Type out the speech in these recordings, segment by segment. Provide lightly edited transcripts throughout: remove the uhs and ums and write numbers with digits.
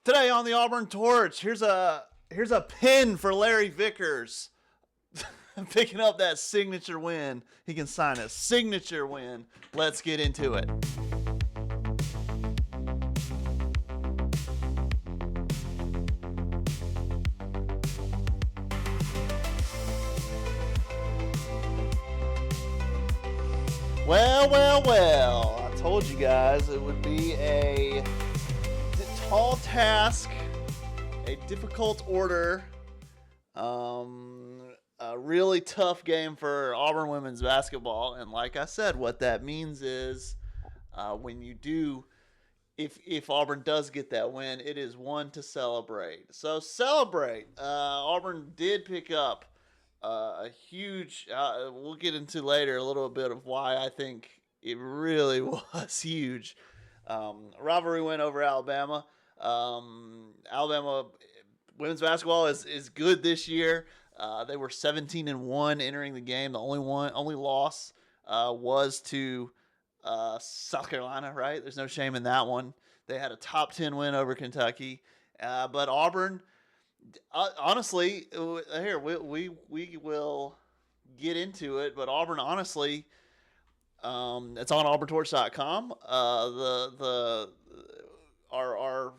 Today on the Auburn Torch, here's a pin for Larry Vickers. Picking up that signature win. He can sign a signature win. Let's get into it. Well. I told you guys it would be a tall task, a difficult order, a really tough game for Auburn women's basketball. And like I said, what that means is when you do, if Auburn does get that win, it is one to celebrate. So celebrate. Auburn did pick up a huge, we'll get into later a little bit of why I think it really was huge. Rivalry win over Alabama. Alabama women's basketball is good this year. They were 17-1 entering the game. The only loss was to South Carolina. Right? There's no shame in that one. They had a top 10 win over Kentucky, but Auburn. Honestly, here we will get into it. But Auburn, honestly, it's on auburntorch.com. Our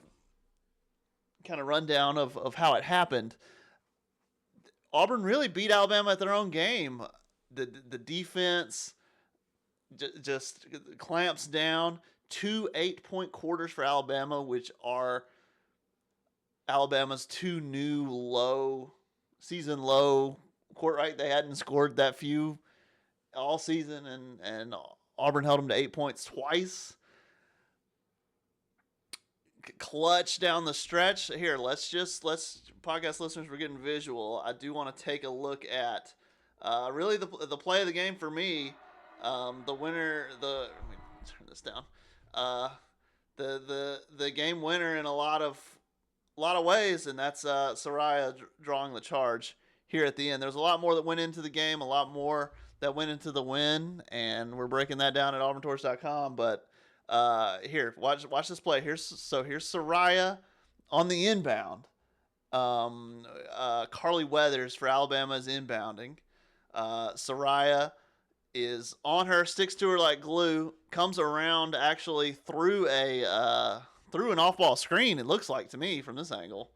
kind of rundown of how it happened. Auburn really beat Alabama at their own game. The defense just clamps down. 2 8-point quarters for Alabama, which are Alabama's two new season low court. Right, they hadn't scored that few all season, and Auburn held them to 8 points twice. Clutch down the stretch. Here, let's podcast listeners, we're getting visual. I do want to take a look at really the play of the game for me. The winner, let me turn this down. The game winner in a lot of ways, and that's Soraya drawing the charge here at the end. There's a lot more that went into the game, a lot more that went into the win, and we're breaking that down at auburntorch.com. But here, watch this play. Here's Soraya on the inbound. Carly Weathers for Alabama is inbounding. Soraya is on her, sticks to her like glue, comes around actually through an off-ball screen, it looks like to me from this angle.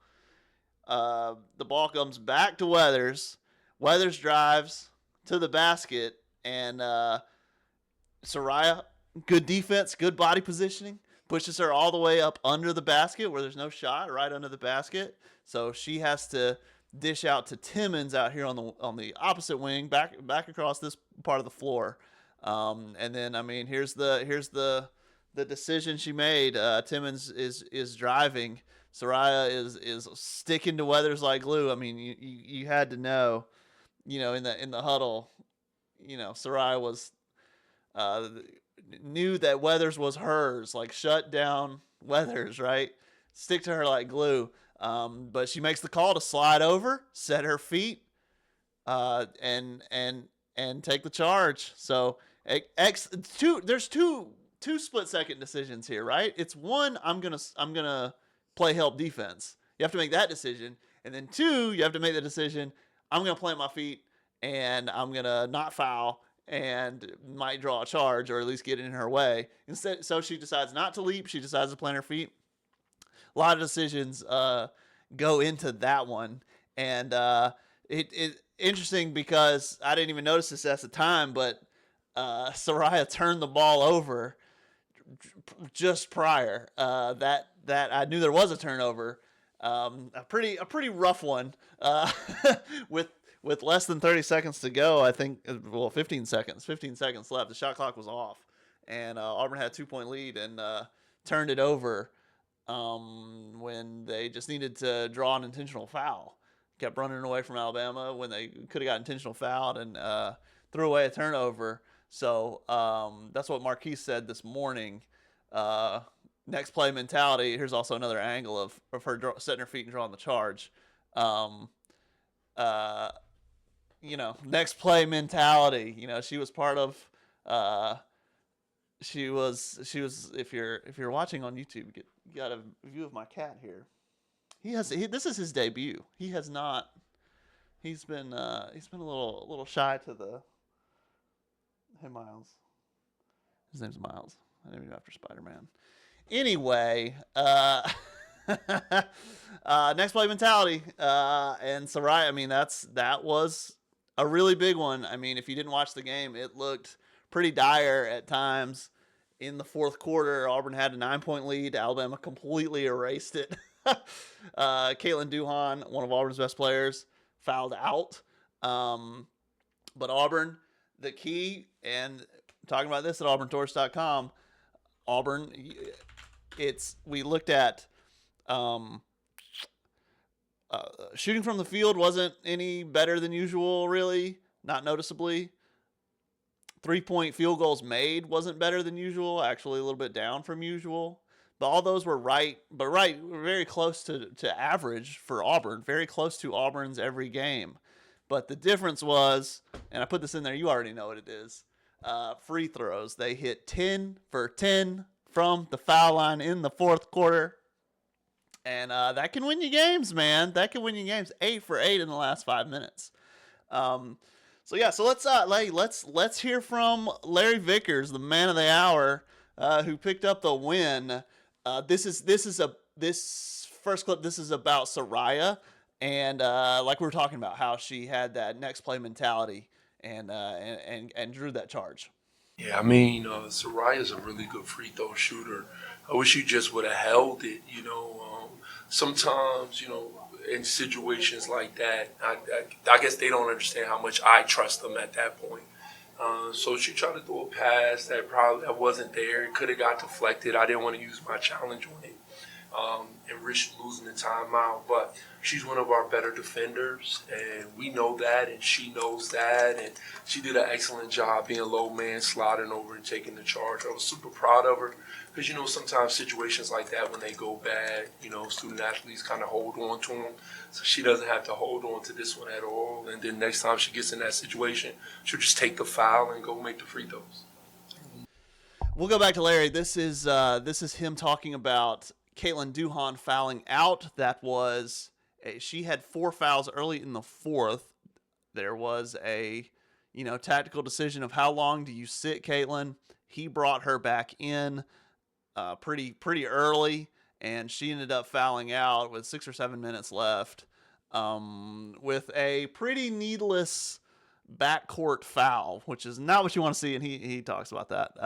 The ball comes back to Weathers. Weathers drives to the basket, and Soraya, good defense, good body positioning, pushes her all the way up under the basket where there's no shot, right under the basket. So she has to dish out to Timmons out here on the opposite wing, back across this part of the floor. And then here's the decision she made. Timmons is driving. Soraya is sticking to Weathers like glue. I mean, you had to know, in the huddle, Soraya was knew that Weathers was hers, like shut down Weathers, right? Stick to her like glue. But she makes the call to slide over, set her feet, and take the charge. So there's two split second decisions here, right? It's one, I'm gonna play help defense. You have to make that decision, and then two, you have to make the decision, I'm gonna plant my feet and I'm gonna not foul and might draw a charge or at least get in her way. Instead, so she decides not to leap. She decides to plant her feet. A lot of decisions go into that one, and it interesting because I didn't even notice this at the time, but Soraya turned the ball over just prior. That I knew there was a turnover, a pretty rough one, with less than 30 seconds to go. I think 15 seconds left. The shot clock was off, and Auburn had a 2-point lead and turned it over. When they just needed to draw an intentional foul. Kept running away from Alabama when they could have got intentional fouled and threw away a turnover. So that's what Marquise said this morning. Next play mentality. Here's also another angle of her setting her feet and drawing the charge. Next play mentality. She was part of she was if you're watching on YouTube, you got a view of my cat here. This is his debut. He has not. He's been a little shy to the. Hey Miles. His name's Miles. I named him after Spider-Man. Anyway, next play mentality, and Soraya. I mean, that was a really big one. I mean, if you didn't watch the game, it looked pretty dire at times. In the fourth quarter, Auburn had a 9-point lead. Alabama completely erased it. Caitlin Duhan, one of Auburn's best players, fouled out. But Auburn, the key, and talking about this at auburntourist.com, Auburn, we looked at shooting from the field wasn't any better than usual, really, not noticeably. 3-point field goals made wasn't better than usual, actually a little bit down from usual. But all those were very close to average for Auburn, very close to Auburn's every game. But the difference was, and I put this in there, you already know what it is, free throws. They hit 10 for 10 from the foul line in the fourth quarter. And that can win you games, man. That can win you games. 8 for 8 in the last 5 minutes. So let's hear from Larry Vickers, the man of the hour, who picked up the win. This first clip. This is about Soraya, and like we were talking about, how she had that next play mentality and drew that charge. Yeah, I mean, Soraya's a really good free throw shooter. I wish you just would have held it. Sometimes, in situations like that, I guess they don't understand how much I trust them at that point. So she tried to throw a pass that wasn't there. It could have got deflected. I didn't want to use my challenge on it and risk losing the timeout. But she's one of our better defenders, and we know that, and she knows that. And she did an excellent job being low man, sliding over and taking the charge. I was super proud of her because, sometimes situations like that, when they go bad, student athletes kind of hold on to them. So she doesn't have to hold on to this one at all. And then next time she gets in that situation, she'll just take the foul and go make the free throws. We'll go back to Larry. This is him talking about Caitlin Duhan fouling out. She had 4 fouls early in the fourth. There was a tactical decision of how long do you sit Caitlin. He brought her back in pretty early, and she ended up fouling out with 6 or 7 minutes left with a pretty needless backcourt foul, which is not what you want to see, and he talks about that.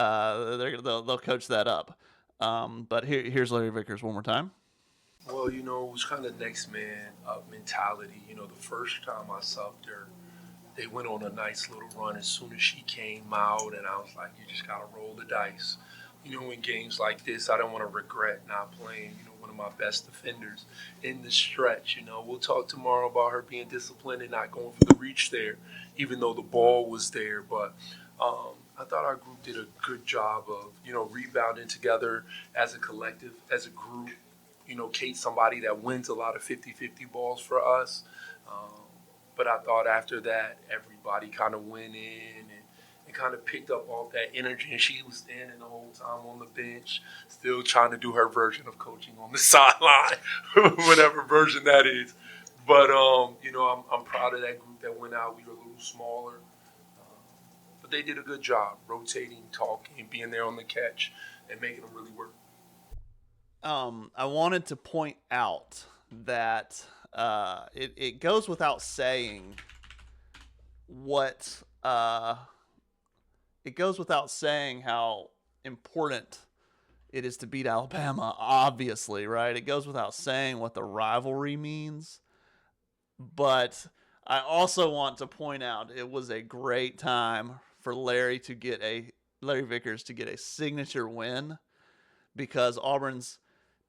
They'll coach that up. But here's Larry Vickers one more time. Well, it was kind of next man up mentality. The first time I subbed her, they went on a nice little run as soon as she came out, and I was like, you just got to roll the dice. In games like this, I don't want to regret not playing, one of my best defenders in the stretch. We'll talk tomorrow about her being disciplined and not going for the reach there, even though the ball was there. But I thought our group did a good job of, rebounding together as a collective, as a group. Kate's somebody that wins a lot of 50-50 balls for us. But I thought after that, everybody kind of went in and kind of picked up all that energy. And she was standing the whole time on the bench, still trying to do her version of coaching on the sideline, whatever version that is. But, I'm proud of that group that went out. We were a little smaller. But they did a good job rotating, talking, being there on the catch, and making them really work. I wanted to point out that it goes without saying it goes without saying how important it is to beat Alabama, obviously, right? It goes without saying what the rivalry means. But I also want to point out it was a great time for Larry Vickers to get a signature win, because Auburn's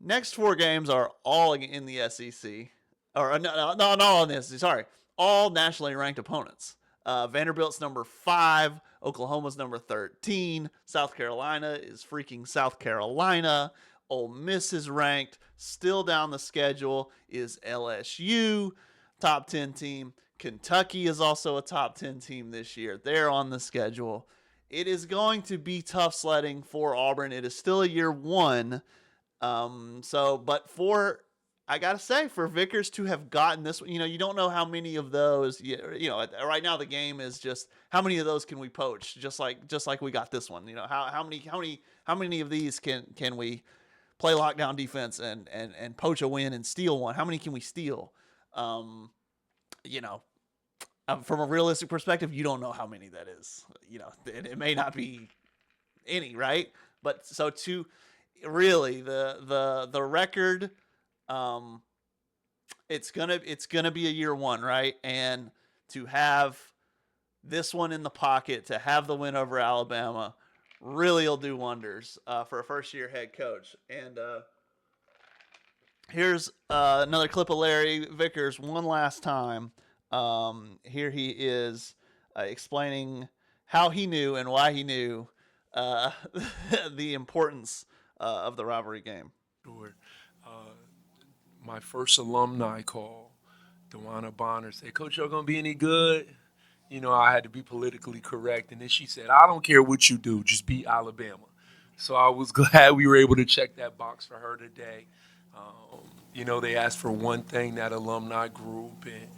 next 4 games are all in the SEC. Or no, not all in the SEC, sorry. All nationally ranked opponents. Vanderbilt's number 5. Oklahoma's number 13. South Carolina is freaking South Carolina. Ole Miss is ranked. Still down the schedule is LSU, top 10 team. Kentucky is also a top 10 team this year. They're on the schedule. It is going to be tough sledding for Auburn. It is still a year 1. But for I gotta say, for Vickers to have gotten this, you don't know how many of those. Right now the game is just how many of those can we poach, just like we got this one. How many of these can we play lockdown defense and poach a win and steal one? How many can we steal? Um, you know, from a realistic perspective, you don't know how many that is. It may not be any, right? But so to really the record, um, it's gonna be a year one, right? And to have this one in the pocket, to have the win over Alabama, really will do wonders for a first year head coach. And here's another clip of Larry Vickers one last time. Here he is explaining how he knew and why he knew uh, the importance of the rivalry game. Sure. Uh, my first alumni call, Dewana Bonner, said, Coach, y'all going to be any good? I had to be politically correct. And then she said, I don't care what you do, just beat Alabama. So I was glad we were able to check that box for her today. They asked for one thing, that alumni group. And,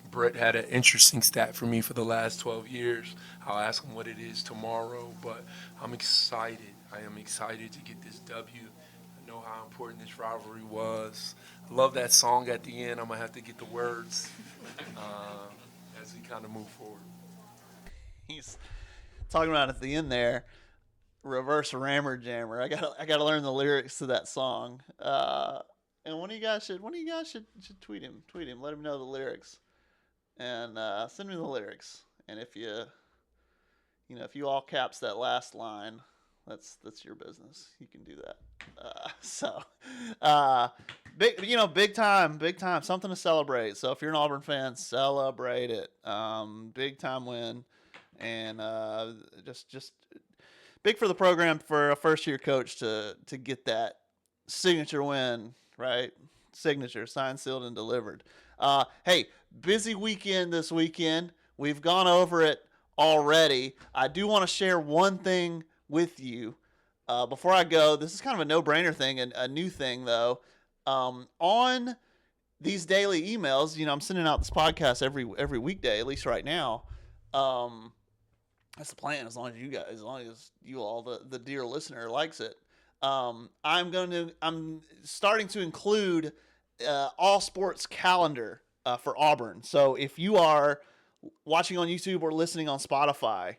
Brett had an interesting stat for me for the last 12 years. I'll ask him what it is tomorrow, but I'm excited. I am excited to get this W. I know how important this rivalry was. I love that song at the end. I'm going to have to get the words as we kind of move forward. He's talking about at the end there, reverse rammer jammer. I gotta learn the lyrics to that song. And one of you guys should tweet him. Let him know the lyrics, and send me the lyrics. And if you all caps that last line, that's your business. You can do that. Big time, something to celebrate. So if you're an Auburn fan, celebrate it. Big time win, and just big for the program for a first year coach to get that signature win, right? Signature, signed, sealed, and delivered. Hey, busy weekend this weekend. We've gone over it already. I do want to share one thing with you before I go. This is kind of a no-brainer thing, and a new thing though. On these daily emails, I'm sending out this podcast every weekday, at least right now. That's the plan. As long as you all, the dear listener, likes it. I'm starting to include all sports calendar for Auburn. So if you are watching on YouTube or listening on Spotify,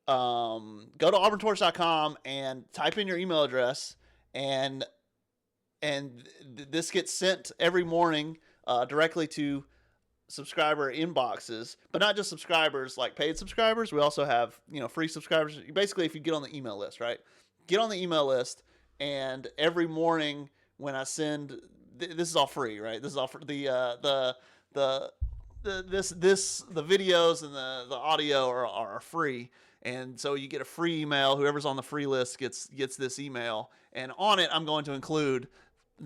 go to auburntorch.com and type in your email address, and this gets sent every morning directly to subscriber inboxes, but not just subscribers, like paid subscribers. We also have free subscribers. Basically, if you get on the email list, right? Get on the email list, and every morning when I send, this is all free, right? This is all for the videos and the audio are free, and so you get a free email. Whoever's on the free list gets this email, and on it I'm going to include,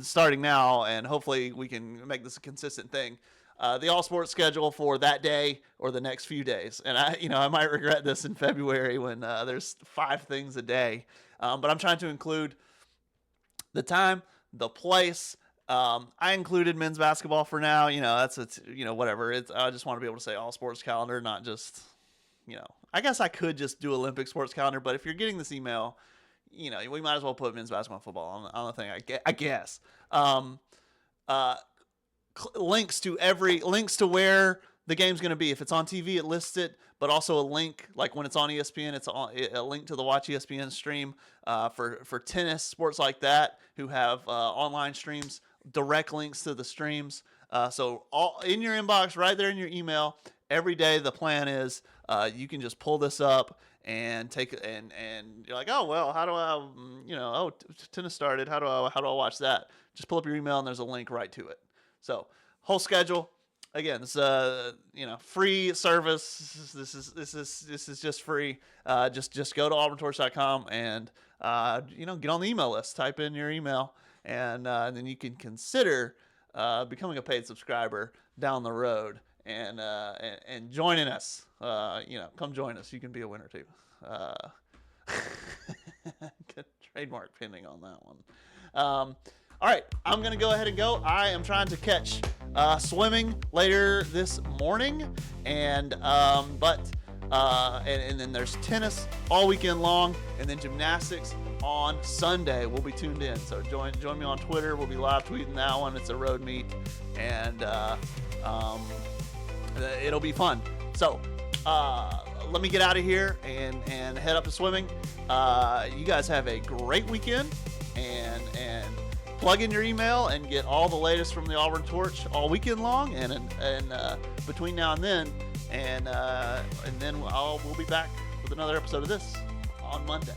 starting now, and hopefully we can make this a consistent thing, the all sports schedule for that day or the next few days. And I might regret this in February when there's 5 things a day, but I'm trying to include the time, the place. I included men's basketball for now. Whatever. I just want to be able to say all sports calendar, not just, I guess I could just do Olympic sports calendar, but if you're getting this email, we might as well put men's basketball and football on the thing, I guess. Links to where the game's going to be. If it's on TV, it lists it, but also a link, like when it's on ESPN, it's a link to the Watch ESPN stream for tennis, sports like that, who have online streams, direct links to the streams. So all in your inbox, right there in your email, every day. The plan is you can just pull this up and take it, and you're like, oh well, how do I, tennis started. How do I watch that? Just pull up your email and there's a link right to it. So whole schedule. Again, this free service. This is just free. Just go to auburntorch.com and get on the email list. Type in your email, and then you can consider becoming a paid subscriber down the road and joining us. Come join us. You can be a winner too. Trademark pending on that one. All right, I'm gonna go ahead and go. I am trying to catch swimming later this morning, and then there's tennis all weekend long, and then gymnastics on Sunday. We'll be tuned in, so join me on Twitter. We'll be live tweeting that one. It's a road meet, and it'll be fun. So let me get out of here and head up to swimming. You guys have a great weekend, and plug in your email and get all the latest from the Auburn Torch all weekend long, and between now and then, and then we'll be back with another episode of this on Monday.